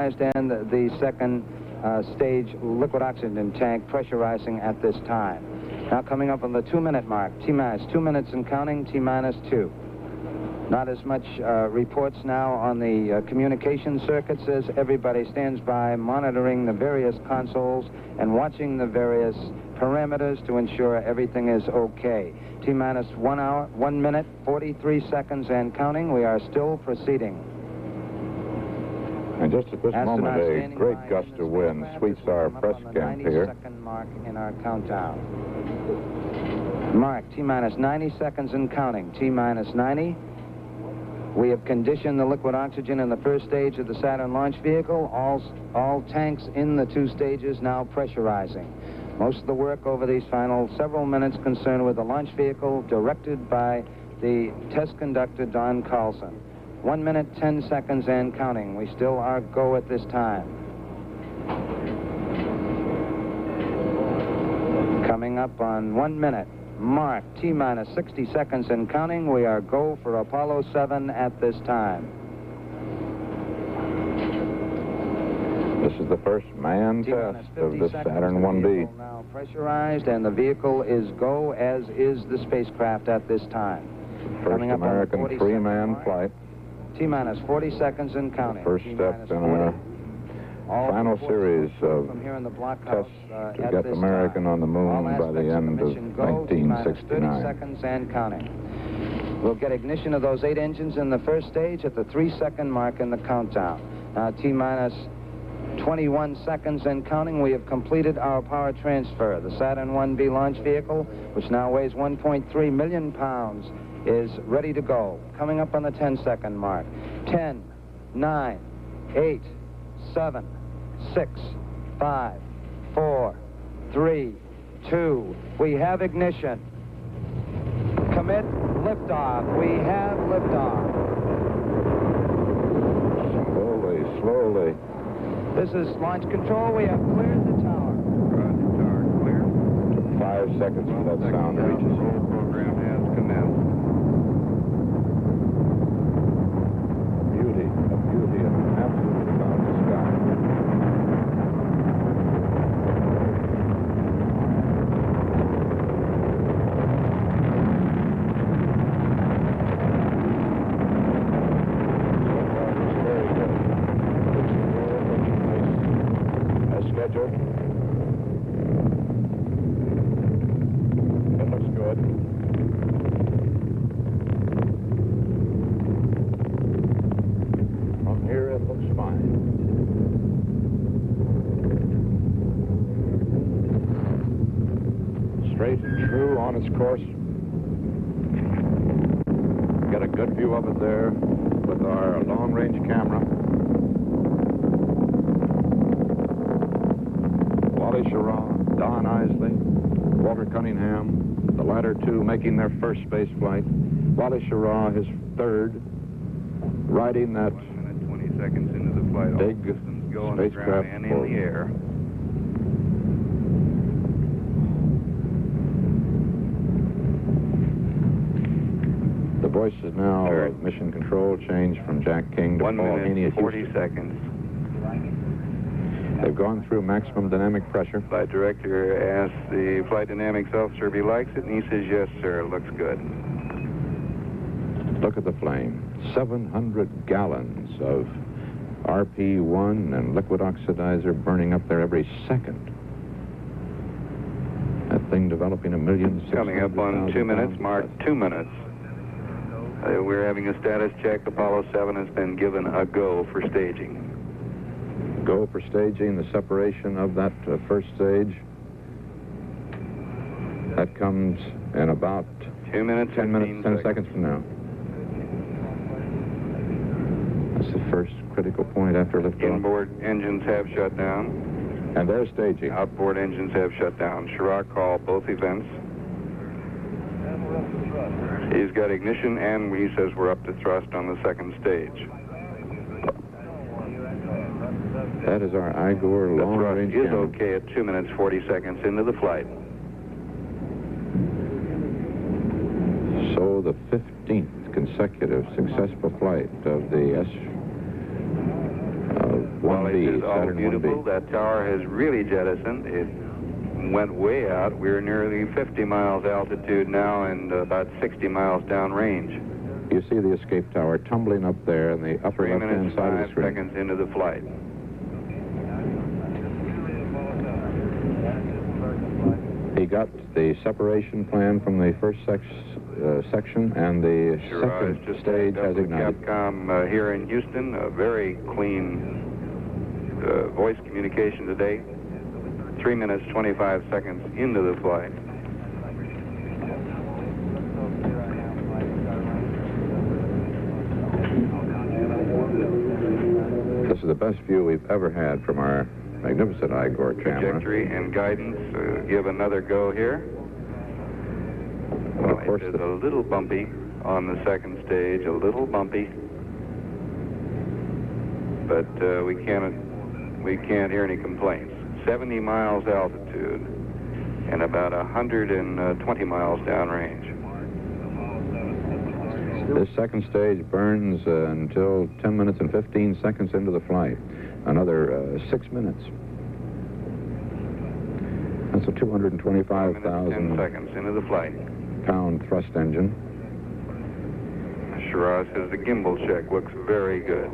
pressurized, and the second stage liquid oxygen tank pressurizing at this time. Now coming up on the 2-minute mark, T-minus 2 minutes and counting, T-minus 2. Not as much reports now on the communication circuits as everybody stands by monitoring the various consoles and watching the various parameters to ensure everything is okay. T-minus 1 hour, 1 minute, 43 seconds and counting. We are still proceeding. And just at this moment, a great gust of wind sweeps our press camp here. 90-second mark in our countdown. Mark, T-minus 90 seconds and counting. T-minus 90. We have conditioned the liquid oxygen in the first stage of the Saturn launch vehicle. All tanks in the 2 stages now pressurizing. Most of the work over these final several minutes concerned with the launch vehicle, directed by the test conductor, Don Carlson. 1 minute, 10 seconds and counting. We still are go at this time. Coming up on 1 minute. Mark, T-minus 60 seconds and counting. We are go for Apollo 7 at this time. This is the first manned test of the Saturn 1B. Now pressurized, and the vehicle is go, as is the spacecraft at this time. First American 3-man flight. T-minus 40 seconds and counting. The first step in a final series of tests to get American on the moon by the end of 1969. 30 seconds and counting. We'll get ignition of those 8 engines in the first stage at the 3-second mark in the countdown. Now T-minus 21 seconds and counting. We have completed our power transfer. The Saturn 1B launch vehicle, which now weighs 1.3 million pounds, is ready to go. Coming up on the 10-second mark. 10, 9, 8, 7, 6, 5, 4, 3, 2. We have ignition. Commit liftoff. We have liftoff. Slowly, slowly. This is launch control. We have cleared the tower. Roger, tower clear. 5 seconds for that sound reaches. The roll program has commenced. Beauty, a beauty of an absolutely boundless sky. As scheduled. It looks good. From here, it looks fine. Straight and true on its course. Get a good view of it there with our long-range camera. Wally Schirra, Don Isley, Walter Cunningham, the latter two making their first space flight. Wally Schirra, his third, riding that 20 seconds into the flight. big All systems go on the ground spacecraft and in the air. The voices now of mission control changed from Jack King to 1 Paul Haney minute, at 40 Houston. seconds. They've gone through maximum dynamic pressure. Flight director asked the flight dynamics officer if he likes it, and he says, yes, sir, it looks good. Look at the flame. 700 gallons of RP1 and liquid oxidizer burning up there every second. That thing developing 1,600,000 Coming up on 2 minutes, mark 2 minutes. We're having a status check. Apollo 7 has been given a go for staging. Go for staging, the separation of that first stage. That comes in about 2 minutes, 10 minutes, 10 seconds from now. That's the first critical point after liftoff. Inboard engines have shut down. And they're staging. Outboard engines have shut down. Schirra called both events. He's got ignition, and he says we're up to thrust on the second stage. That is our Igor The long-range thrust is camera. okay at 2 minutes, 40 seconds into the flight. So the 15th consecutive successful flight of the Wally Valley says, oh, Saturn beautiful. 1B. That tower has really jettisoned. It went way out. We're nearly 50 miles altitude now and about 60 miles downrange. You see the escape tower tumbling up there in the upper 3 left-hand minutes, side of the 5 screen. seconds into the flight. He got the separation plan from the first section, and the Schirra second is just stage up has with ignited. Capcom here in Houston. A very clean voice communication today. 3 minutes, 25 seconds into the flight. This is the best view we've ever had from our magnificent Igor camera. Trajectory and guidance. Give another go here. Well, of course, it is a little bumpy on the second stage, a little bumpy. But we can't hear any complaints. 70 miles altitude and about 120 miles downrange. This second stage burns until 10 minutes and 15 seconds into the flight. Another 6 minutes. That's a 225,000 seconds into the flight. pound thrust engine. Schirra says the gimbal check looks very good.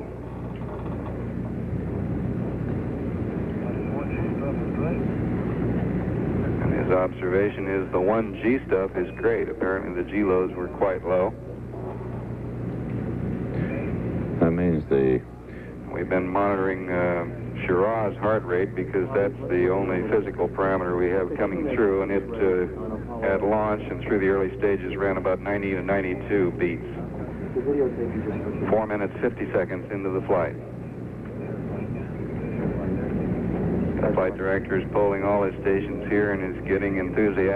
And his observation is the 1G stuff is great. Apparently the G loads were quite low. That means We've been monitoring Schirra's heart rate because that's the only physical parameter we have coming through, and it at launch and through the early stages ran about 90 to 92 beats. 4 minutes, 50 seconds into the flight. The flight director is polling all his stations here and is getting enthusiastic.